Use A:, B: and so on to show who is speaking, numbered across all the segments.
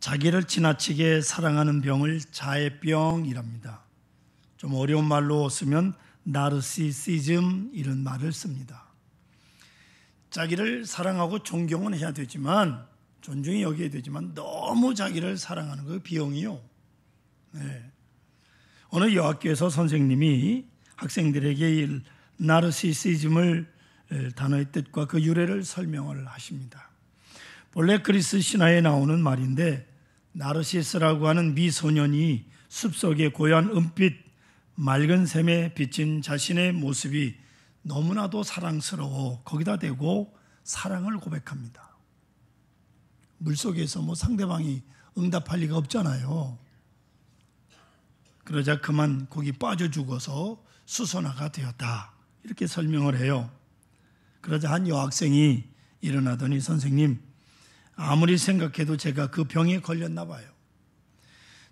A: 자기를 지나치게 사랑하는 병을 자애병이랍니다. 좀 어려운 말로 쓰면 나르시시즘 이런 말을 씁니다. 자기를 사랑하고 존경은 해야 되지만, 존중이 여기에 되지만 너무 자기를 사랑하는 그 비용이요. 네. 어느 여학교에서 선생님이 학생들에게 이 나르시시즘을 단어의 뜻과 그 유래를 설명을 하십니다. 본래 그리스 신화에 나오는 말인데, 나르시스라고 하는 미소년이 숲속의 고요한 은빛 맑은 샘에 비친 자신의 모습이 너무나도 사랑스러워 거기다 대고 사랑을 고백합니다. 물속에서 상대방이 응답할 리가 없잖아요. 그러자 그만 거기 빠져 죽어서 수선화가 되었다, 이렇게 설명을 해요. 그러자 한 여학생이 일어나더니, 선생님, 아무리 생각해도 제가 그 병에 걸렸나 봐요.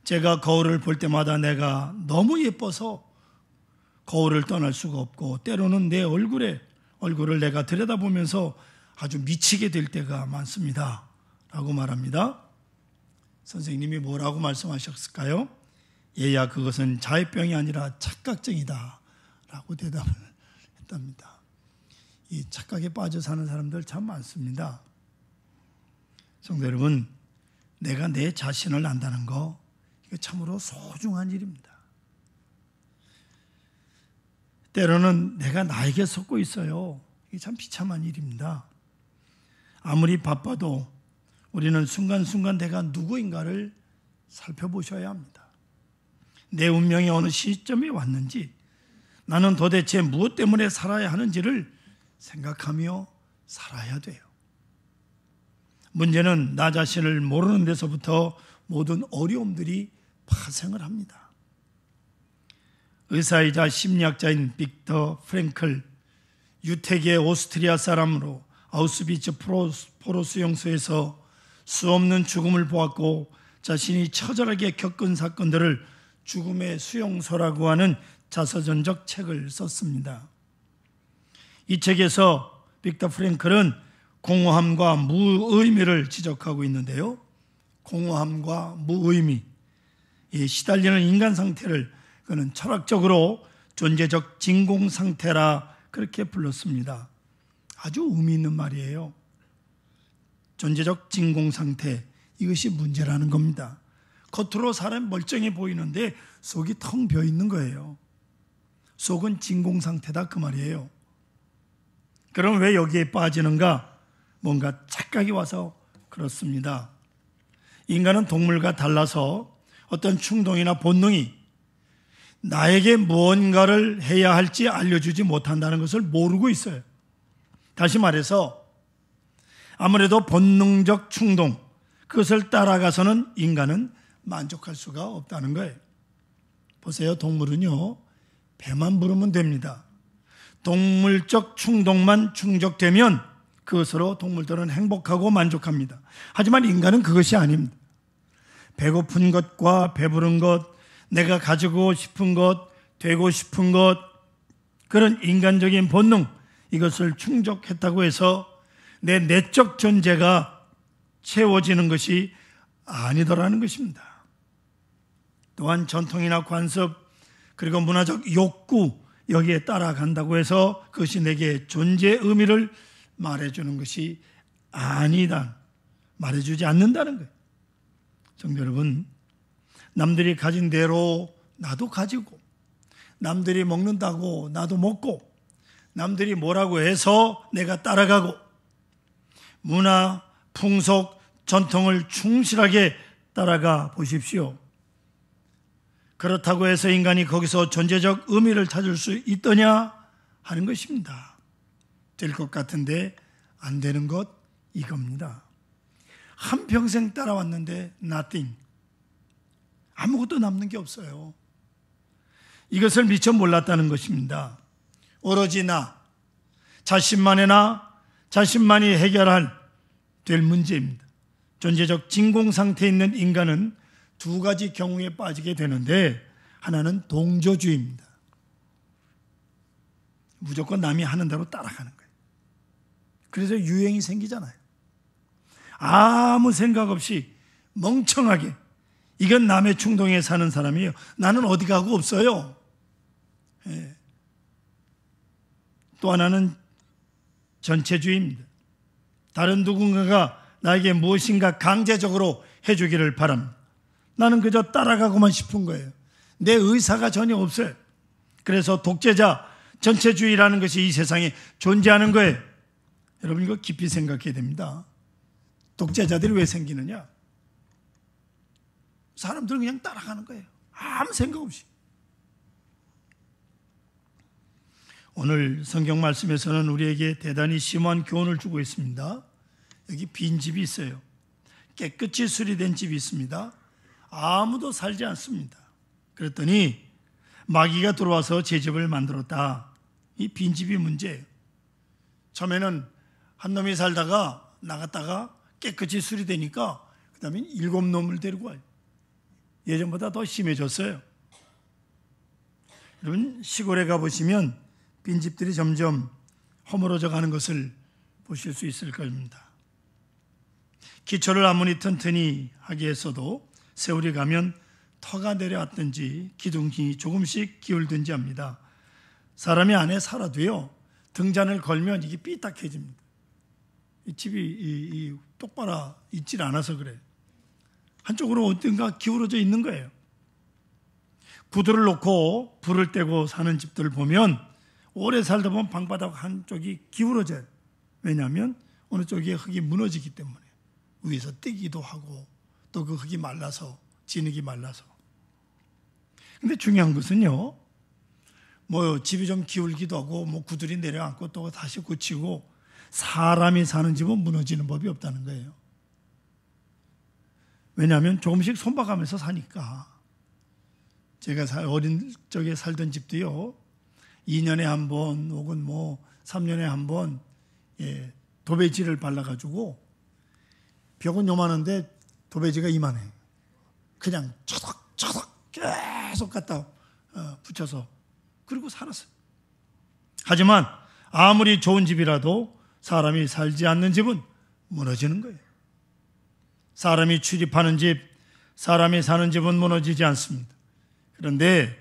A: 제가 거울을 볼 때마다 내가 너무 예뻐서 거울을 떠날 수가 없고, 때로는 내 얼굴을 내가 들여다보면서 아주 미치게 될 때가 많습니다, 라고 말합니다. 선생님이 뭐라고 말씀하셨을까요? 얘야, 그것은 자애병이 아니라 착각증이다, 라고 대답을 했답니다. 이 착각에 빠져 사는 사람들 참 많습니다. 성도 여러분, 내가 내 자신을 안다는 거, 이거 참으로 소중한 일입니다. 때로는 내가 나에게 속고 있어요. 이게 참 비참한 일입니다. 아무리 바빠도 우리는 순간순간 내가 누구인가를 살펴보셔야 합니다. 내 운명이 어느 시점에 왔는지, 나는 도대체 무엇 때문에 살아야 하는지를 생각하며 살아야 돼요. 문제는 나 자신을 모르는 데서부터 모든 어려움들이 파생을 합니다. 의사이자 심리학자인 빅터 프랭클, 유태계 오스트리아 사람으로 아우슈비츠 포로 수용소에서 수없는 죽음을 보았고 자신이 처절하게 겪은 사건들을 죽음의 수용소라고 하는 자서전적 책을 썼습니다. 이 책에서 빅터 프랭클은 공허함과 무의미를 지적하고 있는데요. 공허함과 무의미, 시달리는 인간 상태를 그는 철학적으로 존재적 진공 상태라 그렇게 불렀습니다. 아주 의미 있는 말이에요. 존재적 진공 상태, 이것이 문제라는 겁니다. 겉으로 사람 멀쩡해 보이는데 속이 텅 비어 있는 거예요. 속은 진공 상태다, 그 말이에요. 그럼 왜 여기에 빠지는가? 뭔가 착각이 와서 그렇습니다. 인간은 동물과 달라서 어떤 충동이나 본능이 나에게 무언가를 해야 할지 알려주지 못한다는 것을 모르고 있어요. 다시 말해서 아무래도 본능적 충동, 그것을 따라가서는 인간은 만족할 수가 없다는 거예요. 보세요, 동물은요, 배만 부르면 됩니다. 동물적 충동만 충족되면 그것으로 동물들은 행복하고 만족합니다. 하지만 인간은 그것이 아닙니다. 배고픈 것과 배부른 것, 내가 가지고 싶은 것, 되고 싶은 것, 그런 인간적인 본능, 이것을 충족했다고 해서 내 내적 존재가 채워지는 것이 아니더라는 것입니다. 또한 전통이나 관습, 그리고 문화적 욕구, 여기에 따라간다고 해서 그것이 내게 존재의 의미를 말해주는 것이 아니다, 말해주지 않는다는 거예요. 성도 여러분, 남들이 가진 대로 나도 가지고, 남들이 먹는다고 나도 먹고, 남들이 뭐라고 해서 내가 따라가고, 문화, 풍속, 전통을 충실하게 따라가 보십시오. 그렇다고 해서 인간이 거기서 존재적 의미를 찾을 수 있더냐 하는 것입니다. 될 것 같은데 안 되는 것, 이겁니다. 한평생 따라왔는데 nothing, 아무것도 남는 게 없어요. 이것을 미처 몰랐다는 것입니다. 오로지 자신만이 해결할 될 문제입니다. 존재적 진공 상태에 있는 인간은 두 가지 경우에 빠지게 되는데, 하나는 동조주의입니다. 무조건 남이 하는 대로 따라가는 거예요. 그래서 유행이 생기잖아요. 아무 생각 없이 멍청하게. 이건 남의 충동에 사는 사람이에요. 나는 어디 가고 없어요. 예. 또 하나는 전체주의입니다. 다른 누군가가 나에게 무엇인가 강제적으로 해주기를 바랍니다. 나는 그저 따라가고만 싶은 거예요. 내 의사가 전혀 없어요. 그래서 독재자, 전체주의라는 것이 이 세상에 존재하는 거예요. 여러분 이거 깊이 생각해야 됩니다. 독재자들이 왜 생기느냐? 사람들은 그냥 따라가는 거예요. 아무 생각 없이. 오늘 성경 말씀에서는 우리에게 대단히 심한 교훈을 주고 있습니다. 여기 빈 집이 있어요. 깨끗이 수리된 집이 있습니다. 아무도 살지 않습니다. 그랬더니 마귀가 들어와서 제 집을 만들었다. 이 빈 집이 문제예요. 처음에는 한 놈이 살다가 나갔다가 깨끗이 수리되니까 그 다음에 7놈을 데리고 와요. 예전보다 더 심해졌어요. 여러분 시골에 가보시면 빈집들이 점점 허물어져 가는 것을 보실 수 있을 겁니다. 기초를 아무리 튼튼히 하게 했어도 세월이 가면 터가 내려왔든지 기둥이 조금씩 기울든지 합니다. 사람이 안에 살아도요, 등잔을 걸면 이게 삐딱해집니다. 이 집이 똑바로 있질 않아서 그래요. 한쪽으로 어딘가 기울어져 있는 거예요. 구두를 놓고 불을 떼고 사는 집들을 보면 오래 살다 보면 방바닥 한쪽이 기울어져요. 왜냐하면 어느 쪽에 흙이 무너지기 때문에 위에서 떼기도 하고 또 그 흙이 말라서 진흙이 말라서. 근데 중요한 것은요, 뭐 집이 좀 기울기도 하고 뭐 구들이 내려앉고 또 다시 고치고 사람이 사는 집은 무너지는 법이 없다는 거예요. 왜냐하면 조금씩 손봐가면서 사니까. 제가 어린 적에 살던 집도요, 2년에 한 번 혹은 뭐 3년에 한 번 도배지를 발라가지고 벽은 요만한데 도배지가 이만해. 그냥 쳐덕쳐덕 계속 갖다 붙여서 그리고 살았어요. 하지만 아무리 좋은 집이라도 사람이 살지 않는 집은 무너지는 거예요. 사람이 출입하는 집, 사람이 사는 집은 무너지지 않습니다. 그런데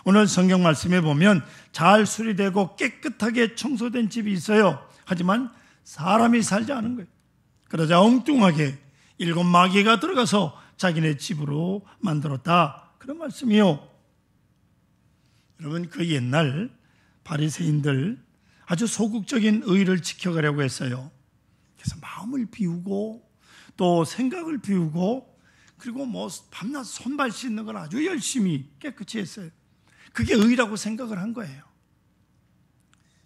A: 오늘 성경 말씀에 보면 잘 수리되고 깨끗하게 청소된 집이 있어요. 하지만 사람이 살지 않은 거예요. 그러자 엉뚱하게 7 마귀가 들어가서 자기네 집으로 만들었다. 그런 말씀이요. 여러분 그 옛날 바리새인들 아주 소극적인 의를 지켜가려고 했어요. 그래서 마음을 비우고 또 생각을 비우고 그리고 뭐 밤낮 손발 씻는 걸 아주 열심히 깨끗이 했어요. 그게 의라고 생각을 한 거예요.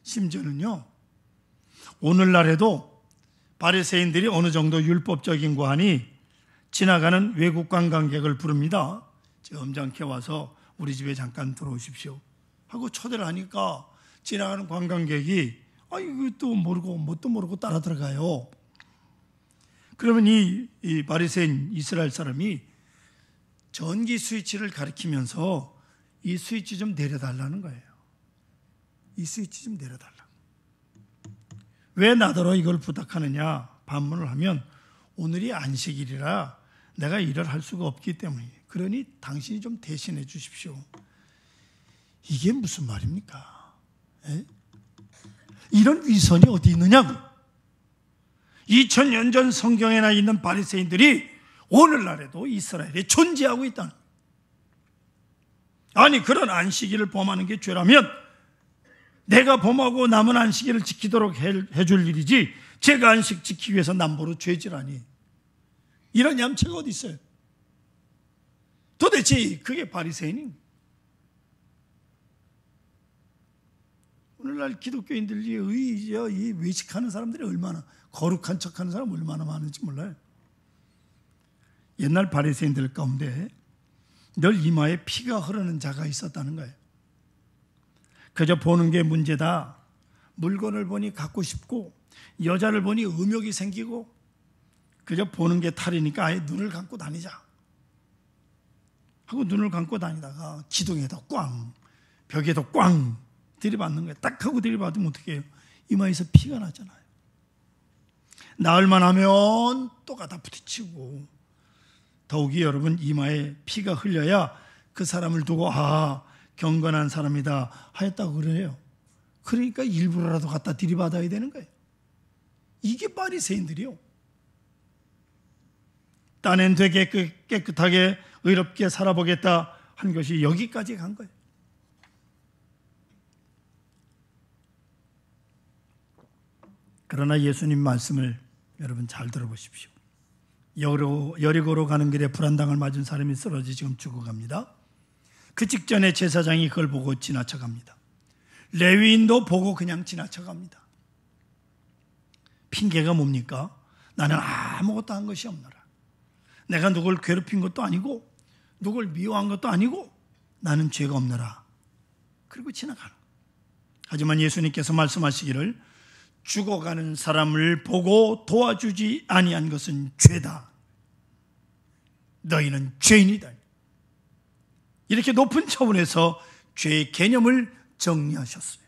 A: 심지어는요, 오늘날에도 바리새인들이 어느 정도 율법적인 거 하니 지나가는 외국 관광객을 부릅니다. 점잖게 와서 우리 집에 잠깐 들어오십시오 하고 초대를 하니까 지나가는 관광객이 이것도 모르고 뭣도 모르고 따라 들어가요. 그러면 이 바리새인 이스라엘 사람이 전기 스위치를 가리키면서 이 스위치 좀 내려달라는 거예요. 이 스위치 좀 내려달라고. 왜 나더러 이걸 부탁하느냐 반문을 하면 오늘이 안식일이라 내가 일을 할 수가 없기 때문이에요. 그러니 당신이 좀 대신해 주십시오. 이게 무슨 말입니까? 에? 이런 위선이 어디 있느냐고. 2000년 전 성경에나 있는 바리새인들이 오늘날에도 이스라엘에 존재하고 있다는 거예요. 아니 그런 안식일을 범하는 게 죄라면 내가 범하고 남은 안식일을 지키도록 해줄 일이지 제가 안식 지키기 위해서 남보로 죄질하니 이런 얌체가 어디 있어요? 도대체 그게 바리새인인 오늘날 기독교인들이 이 외식하는 사람들이 얼마나 거룩한 척하는 사람 얼마나 많은지 몰라요. 옛날 바리새인들 가운데 늘 이마에 피가 흐르는 자가 있었다는 거예요. 그저 보는 게 문제다. 물건을 보니 갖고 싶고 여자를 보니 음욕이 생기고 그저 보는 게 탈이니까 아예 눈을 감고 다니자 하고 눈을 감고 다니다가 기둥에도 꽝 벽에도 꽝 들이받는 거예요. 딱 하고 들이받으면 어떻게 해요? 이마에서 피가 나잖아요. 나을만 하면 또 가다 부딪히고 더욱이 여러분 이마에 피가 흘려야 그 사람을 두고 경건한 사람이다 하였다고 그래요. 그러니까 일부러라도 갖다 들이받아야 되는 거예요. 이게 바리새인들이요. 딴엔 되게 깨끗하게 의롭게 살아보겠다 한 것이 여기까지 간 거예요. 그러나 예수님 말씀을 여러분 잘 들어보십시오. 여리고로 가는 길에 불안당을 맞은 사람이 쓰러져 지금 죽어갑니다. 그 직전에 제사장이 그걸 보고 지나쳐갑니다. 레위인도 보고 그냥 지나쳐갑니다. 핑계가 뭡니까? 나는 아무것도 한 것이 없노라. 내가 누굴 괴롭힌 것도 아니고 누굴 미워한 것도 아니고 나는 죄가 없노라. 그리고 지나가는 거예요. 하지만 예수님께서 말씀하시기를 죽어가는 사람을 보고 도와주지 아니한 것은 죄다. 너희는 죄인이다. 이렇게 높은 차원에서 죄의 개념을 정리하셨어요.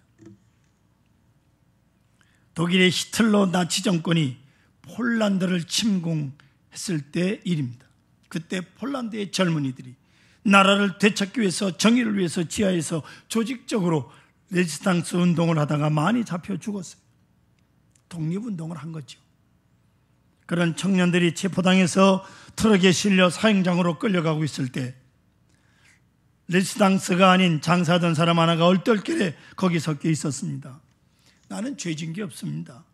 A: 독일의 히틀러 나치 정권이 폴란드를 침공했을 때 일입니다. 그때 폴란드의 젊은이들이 나라를 되찾기 위해서 정의를 위해서 지하에서 조직적으로 레지스탕스 운동을 하다가 많이 잡혀 죽었어요. 독립운동을 한 거죠. 그런 청년들이 체포당해서 트럭에 실려 사형장으로 끌려가고 있을 때 레지스탕스가 아닌 장사하던 사람 하나가 얼떨결에 거기 섞여 있었습니다. 나는 죄진 게 없습니다.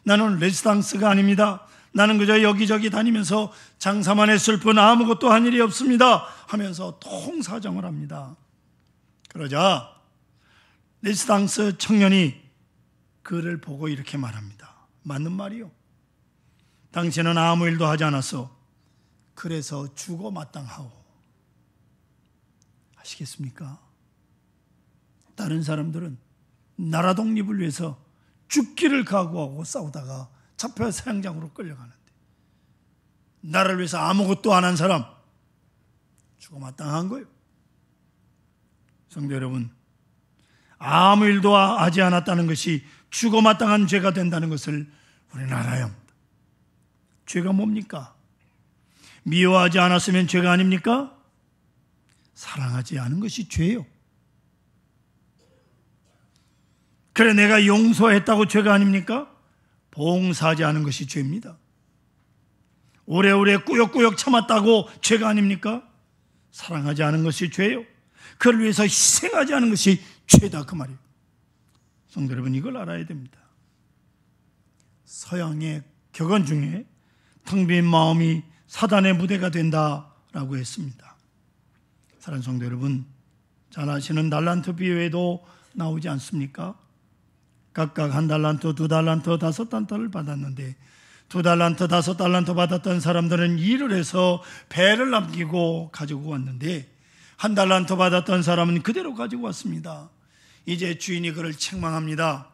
A: 나는 레지스탕스가 아닙니다. 나는 그저 여기저기 다니면서 장사만 했을 뿐 아무것도 한 일이 없습니다 하면서 통사정을 합니다. 그러자 레지스탕스 청년이 그를 보고 이렇게 말합니다. 맞는 말이요. 당신은 아무 일도 하지 않았어. 그래서 죽어 마땅하오. 아시겠습니까? 다른 사람들은 나라 독립을 위해서 죽기를 각오하고 싸우다가 잡혀 사형장으로 끌려가는데 나라를 위해서 아무것도 안 한 사람 죽어 마땅한 거예요. 성도 여러분, 아무 일도 하지 않았다는 것이 죽어 마땅한 죄가 된다는 것을 우리는 알아야 합니다. 죄가 뭡니까? 미워하지 않았으면 죄가 아닙니까? 사랑하지 않은 것이 죄요. 그래 내가 용서했다고 죄가 아닙니까? 봉사하지 않은 것이 죄입니다. 오래오래 꾸역꾸역 참았다고 죄가 아닙니까? 사랑하지 않은 것이 죄요. 그를 위해서 희생하지 않은 것이 죄다 그 말이에요. 성도 여러분, 이걸 알아야 됩니다. 서양의 격언 중에 텅 빈 마음이 사단의 무대가 된다라고 했습니다. 사랑하는 성도 여러분, 잘 아시는 달란트 비유에도 나오지 않습니까? 각각 1달란트, 2달란트, 5달란트를 받았는데 2달란트, 5달란트 받았던 사람들은 일을 해서 배를 남기고 가지고 왔는데 1달란트 받았던 사람은 그대로 가지고 왔습니다. 이제 주인이 그를 책망합니다.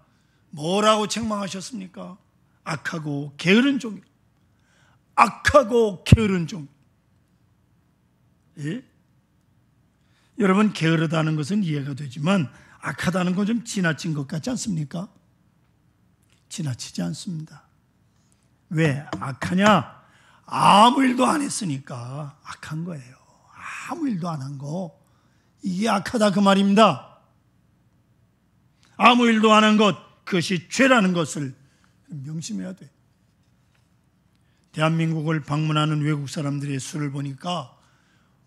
A: 뭐라고 책망하셨습니까? 악하고 게으른 종. 악하고 게으른 종. 예? 여러분, 게으르다는 것은 이해가 되지만 악하다는 건 좀 지나친 것 같지 않습니까? 지나치지 않습니다. 왜 악하냐? 아무 일도 안 했으니까 악한 거예요. 아무 일도 안 한 거, 이게 악하다 그 말입니다. 아무 일도 안 한 것, 그것이 죄라는 것을 명심해야 돼. 대한민국을 방문하는 외국 사람들의 수를 보니까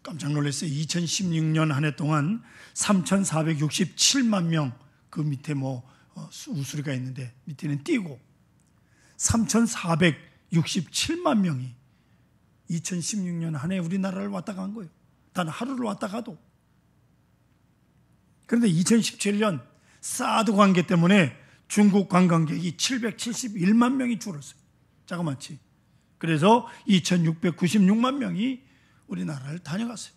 A: 깜짝 놀랐어요. 2016년 한 해 동안 3,467만 명, 그 밑에 우수리가 있는데 밑에는 띄고 3,467만 명이 2016년 한 해 우리나라를 왔다 간 거예요. 단 하루를 왔다 가도. 그런데 2017년 사드 관계 때문에 중국 관광객이 771만 명이 줄었어요. 자그마치. 그래서 2,696만 명이 우리나라를 다녀갔어요.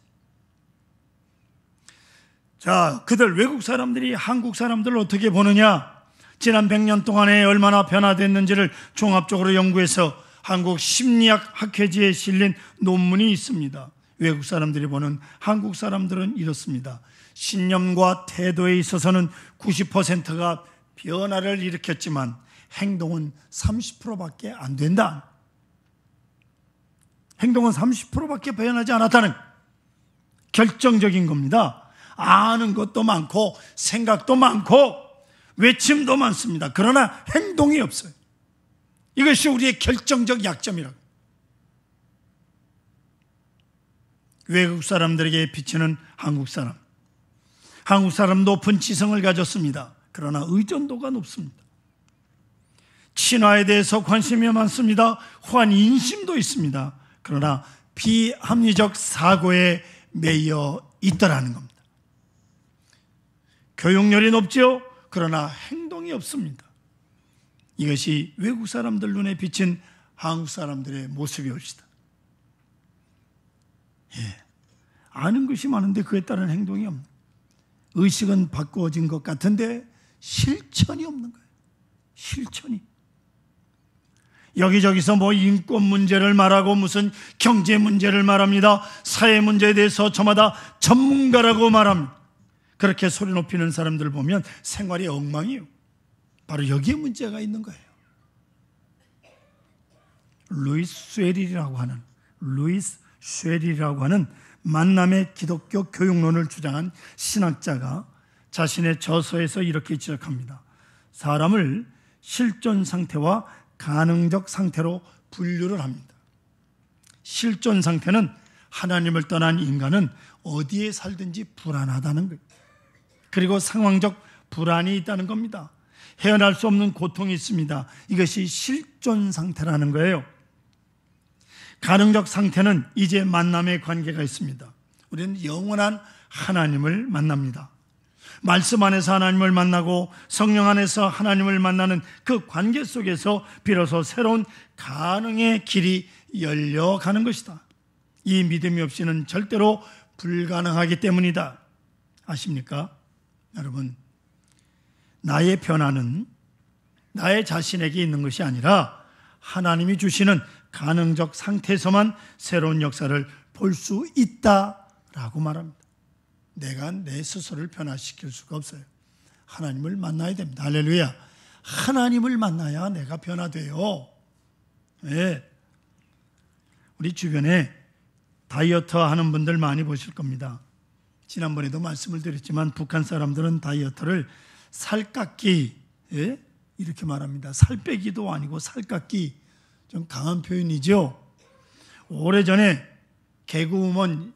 A: 자, 그들 외국 사람들이 한국 사람들을 어떻게 보느냐? 지난 100년 동안에 얼마나 변화됐는지를 종합적으로 연구해서 한국 심리학 학회지에 실린 논문이 있습니다. 외국 사람들이 보는 한국 사람들은 이렇습니다. 신념과 태도에 있어서는 90%가 변화를 일으켰지만 행동은 30%밖에 안 된다. 행동은 30%밖에 표현하지 않았다는 결정적인 겁니다. 아는 것도 많고 생각도 많고 외침도 많습니다. 그러나 행동이 없어요. 이것이 우리의 결정적 약점이라고. 외국 사람들에게 비치는 한국 사람. 한국 사람 높은 지성을 가졌습니다. 그러나 의존도가 높습니다. 친화에 대해서 관심이 많습니다. 호환인심도 있습니다. 그러나 비합리적 사고에 매여 있더라는 겁니다. 교육열이 높죠. 그러나 행동이 없습니다. 이것이 외국 사람들 눈에 비친 한국 사람들의 모습이옵시다. 아는 것이 많은데 그에 따른 행동이 없는, 의식은 바꾸어진 것 같은데 실천이 없는 거예요. 실천이. 여기저기서 뭐 인권 문제를 말하고 무슨 경제 문제를 말합니다. 사회 문제에 대해서 저마다 전문가라고 말합니다. 그렇게 소리 높이는 사람들 보면 생활이 엉망이에요. 바로 여기에 문제가 있는 거예요. 루이스 쉐릴이라고 하는 만남의 기독교 교육론을 주장한 신학자가 자신의 저서에서 이렇게 지적합니다. 사람을 실존 상태와 가능적 상태로 분류를 합니다. 실존 상태는 하나님을 떠난 인간은 어디에 살든지 불안하다는 거예요. 그리고 상황적 불안이 있다는 겁니다. 헤어날 수 없는 고통이 있습니다. 이것이 실존 상태라는 거예요. 가능적 상태는 이제 만남의 관계가 있습니다. 우리는 영원한 하나님을 만납니다. 말씀 안에서 하나님을 만나고 성령 안에서 하나님을 만나는 그 관계 속에서 비로소 새로운 가능의 길이 열려가는 것이다. 이 믿음이 없이는 절대로 불가능하기 때문이다. 아십니까? 여러분, 나의 변화는 나의 자신에게 있는 것이 아니라 하나님이 주시는 가능적 상태에서만 새로운 역사를 볼 수 있다라고 말합니다. 내가 내 스스로를 변화시킬 수가 없어요. 하나님을 만나야 됩니다. 할렐루야. 하나님을 만나야 내가 변화돼요. 네. 우리 주변에 다이어트 하는 분들 많이 보실 겁니다. 지난번에도 말씀을 드렸지만 북한 사람들은 다이어트를 살깎기, 이렇게 말합니다. 살 빼기도 아니고 살깎기, 좀 강한 표현이죠. 오래전에 개그우먼,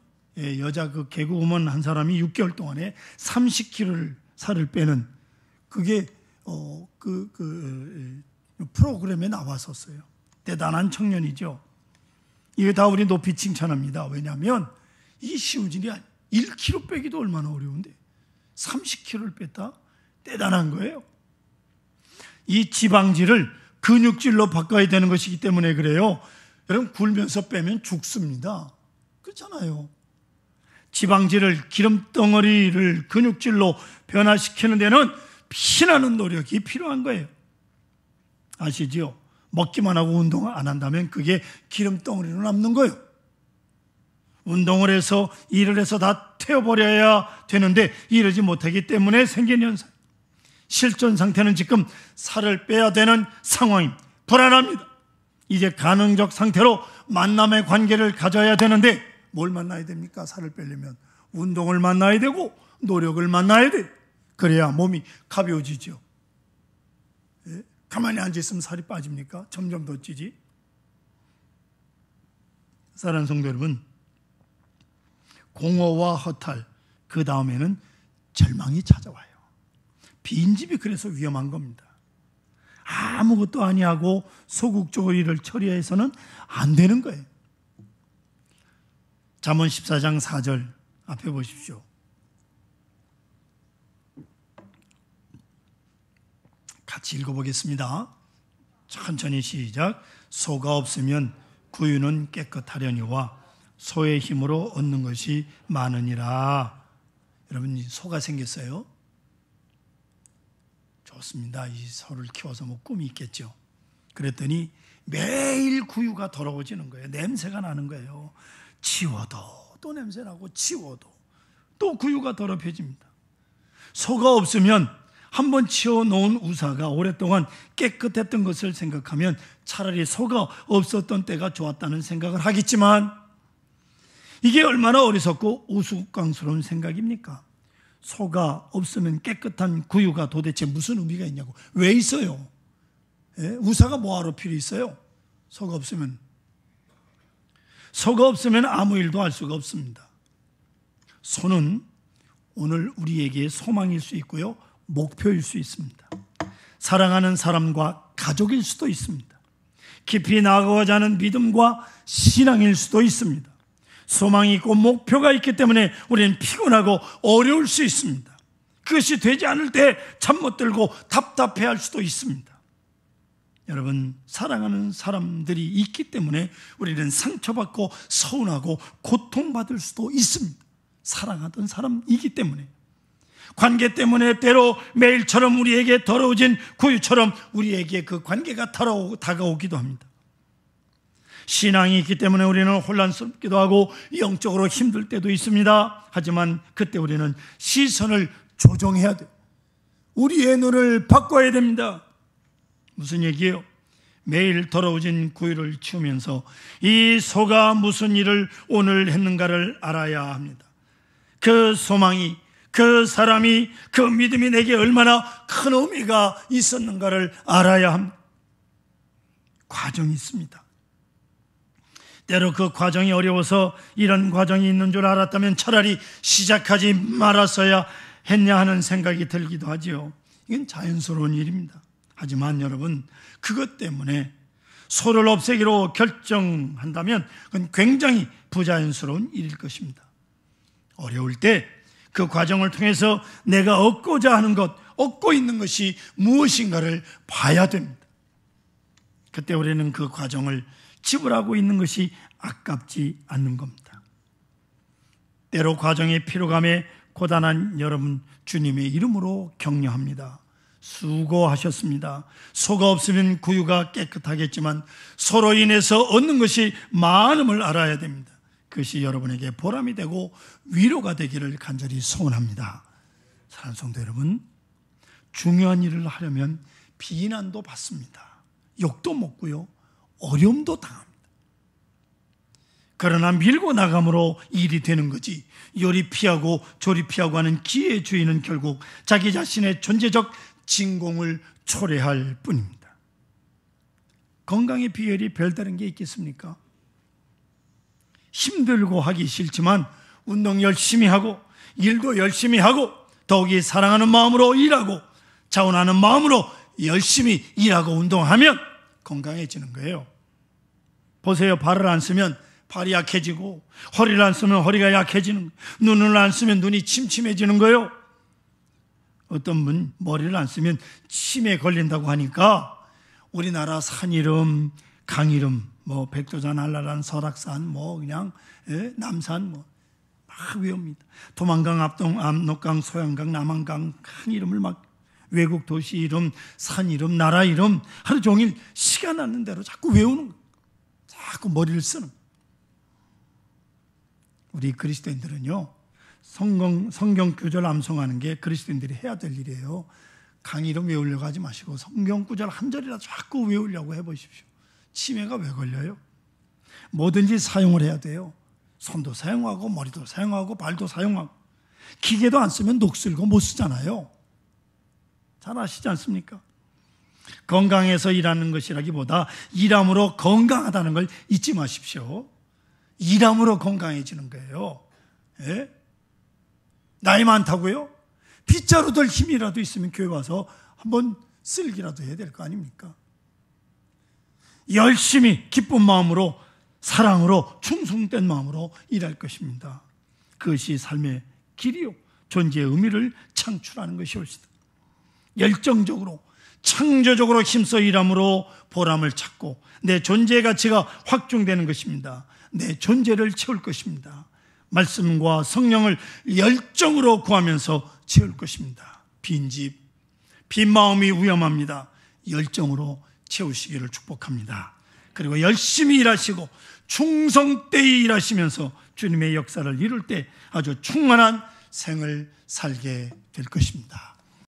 A: 여자 그 개그우먼 한 사람이 6개월 동안에 30kg를 살을 빼는 그게 프로그램에 나왔었어요. 대단한 청년이죠. 이게 다 우리 높이 칭찬합니다. 왜냐하면 이 쉬운 일이 아니에요. 1kg 빼기도 얼마나 어려운데 30kg를 뺐다? 대단한 거예요. 이 지방질을 근육질로 바꿔야 되는 것이기 때문에 그래요. 여러분, 굴면서 빼면 죽습니다. 그렇잖아요. 지방질을, 기름덩어리를 근육질로 변화시키는 데는 피나는 노력이 필요한 거예요. 아시지요? 먹기만 하고 운동을 안 한다면 그게 기름덩어리로 남는 거예요. 운동을 해서 일을 해서 다 태워버려야 되는데 이러지 못하기 때문에 생긴 현상. 실존 상태는 지금 살을 빼야 되는 상황입니다. 불안합니다. 이제 가능적 상태로 만남의 관계를 가져야 되는데 뭘 만나야 됩니까? 살을 빼려면 운동을 만나야 되고 노력을 만나야 돼. 그래야 몸이 가벼워지죠. 가만히 앉아있으면 살이 빠집니까? 점점 더 찌지. 사랑하는 성도 여러분, 공허와 허탈, 그 다음에는 절망이 찾아와요. 빈집이 그래서 위험한 겁니다. 아무것도 아니하고 소극적으로 일을 처리해서는 안 되는 거예요. 잠언 14장 4절 앞에 보십시오. 같이 읽어보겠습니다. 천천히 시작. 소가 없으면 구유는 깨끗하려니와 소의 힘으로 얻는 것이 많으니라. 여러분, 소가 생겼어요? 좋습니다. 이 소를 키워서 뭐 꿈이 있겠죠. 그랬더니 매일 구유가 더러워지는 거예요. 냄새가 나는 거예요. 치워도 또 냄새나고 치워도 또 구유가 더럽혀집니다. 소가 없으면 한번 치워놓은 우사가 오랫동안 깨끗했던 것을 생각하면 차라리 소가 없었던 때가 좋았다는 생각을 하겠지만, 이게 얼마나 어리석고 우스꽝스러운 생각입니까? 소가 없으면 깨끗한 구유가 도대체 무슨 의미가 있냐고. 왜 있어요? 우사가 뭐하러 필요 있어요? 소가 없으면 아무 일도 할 수가 없습니다. 소는 오늘 우리에게 소망일 수 있고요, 목표일 수 있습니다. 사랑하는 사람과 가족일 수도 있습니다. 깊이 나아가고자 하는 믿음과 신앙일 수도 있습니다. 소망이 있고 목표가 있기 때문에 우리는 피곤하고 어려울 수 있습니다. 그것이 되지 않을 때 잠 못 들고 답답해할 수도 있습니다. 여러분, 사랑하는 사람들이 있기 때문에 우리는 상처받고 서운하고 고통받을 수도 있습니다. 사랑하던 사람이기 때문에. 관계 때문에 때로 매일처럼 우리에게 더러워진 구유처럼 우리에게 그 관계가 다가오기도 합니다. 신앙이 있기 때문에 우리는 혼란스럽기도 하고 영적으로 힘들 때도 있습니다. 하지만 그때 우리는 시선을 조정해야 돼요. 우리의 눈을 바꿔야 됩니다. 무슨 얘기예요? 매일 더러워진 구유를 치우면서 이 소가 무슨 일을 오늘 했는가를 알아야 합니다. 그 소망이, 그 사람이, 그 믿음이 내게 얼마나 큰 의미가 있었는가를 알아야 합니다. 과정이 있습니다. 때로 그 과정이 어려워서 이런 과정이 있는 줄 알았다면 차라리 시작하지 말았어야 했냐 하는 생각이 들기도 하지요. 이건 자연스러운 일입니다. 하지만 여러분, 그것 때문에 소를 없애기로 결정한다면 그건 굉장히 부자연스러운 일일 것입니다. 어려울 때 그 과정을 통해서 내가 얻고자 하는 것, 얻고 있는 것이 무엇인가를 봐야 됩니다. 그때 우리는 그 과정을 지불하고 있는 것이 아깝지 않는 겁니다. 때로 과정의 피로감에 고단한 여러분, 주님의 이름으로 격려합니다. 수고하셨습니다. 소가 없으면 구유가 깨끗하겠지만 소로 인해서 얻는 것이 많음을 알아야 됩니다. 그것이 여러분에게 보람이 되고 위로가 되기를 간절히 소원합니다. 사랑하는 성도 여러분, 중요한 일을 하려면 비난도 받습니다. 욕도 먹고요, 어려움도 당합니다. 그러나 밀고 나감으로 일이 되는 거지, 요리 피하고 조리 피하고 하는 기회의 주인은 결국 자기 자신의 존재적 진공을 초래할 뿐입니다. 건강의 비결이 별다른 게 있겠습니까? 힘들고 하기 싫지만 운동 열심히 하고 일도 열심히 하고 더욱이 사랑하는 마음으로 일하고 자원하는 마음으로 열심히 일하고 운동하면 건강해지는 거예요. 보세요. 발을 안 쓰면 발이 약해지고, 허리를 안 쓰면 허리가 약해지는, 눈을 안 쓰면 눈이 침침해지는 거예요. 어떤 분 머리를 안 쓰면 치매에 걸린다고 하니까 우리나라 산 이름, 강 이름, 뭐 백두산, 한라산, 설악산, 뭐 그냥 남산 뭐 막 외웁니다. 도만강, 압동, 압록강, 소양강, 남한강 큰 이름을 막, 외국 도시 이름, 산 이름, 나라 이름 하루 종일 시간 나는 대로 자꾸 외우는 거예요. 자꾸 머리를 쓰는 거예요. 우리 그리스도인들은요, 성경 구절 암송하는 게 그리스도인들이 해야 될 일이에요. 강 이름 외우려고 하지 마시고 성경 구절 한 절이라도 자꾸 외우려고 해보십시오. 치매가 왜 걸려요? 뭐든지 사용을 해야 돼요. 손도 사용하고 머리도 사용하고 발도 사용하고. 기계도 안 쓰면 녹슬고 못 쓰잖아요. 잘 아시지 않습니까? 건강해서 일하는 것이라기보다 일함으로 건강하다는 걸 잊지 마십시오. 일함으로 건강해지는 거예요. 예? 나이 많다고요? 빗자루 들 힘이라도 있으면 교회 와서 한번 쓸기라도 해야 될 거 아닙니까? 열심히 기쁜 마음으로, 사랑으로, 충성된 마음으로 일할 것입니다. 그것이 삶의 길이요, 존재의 의미를 창출하는 것이옵니다. 열정적으로, 창조적으로 힘써 일함으로 보람을 찾고 내 존재의 가치가 확증되는 것입니다. 내 존재를 채울 것입니다. 말씀과 성령을 열정으로 구하면서 채울 것입니다. 빈집, 빈 마음이 위험합니다. 열정으로 채우시기를 축복합니다. 그리고 열심히 일하시고 충성되이 일하시면서 주님의 역사를 이룰 때 아주 충만한 생을 살게 될 것입니다.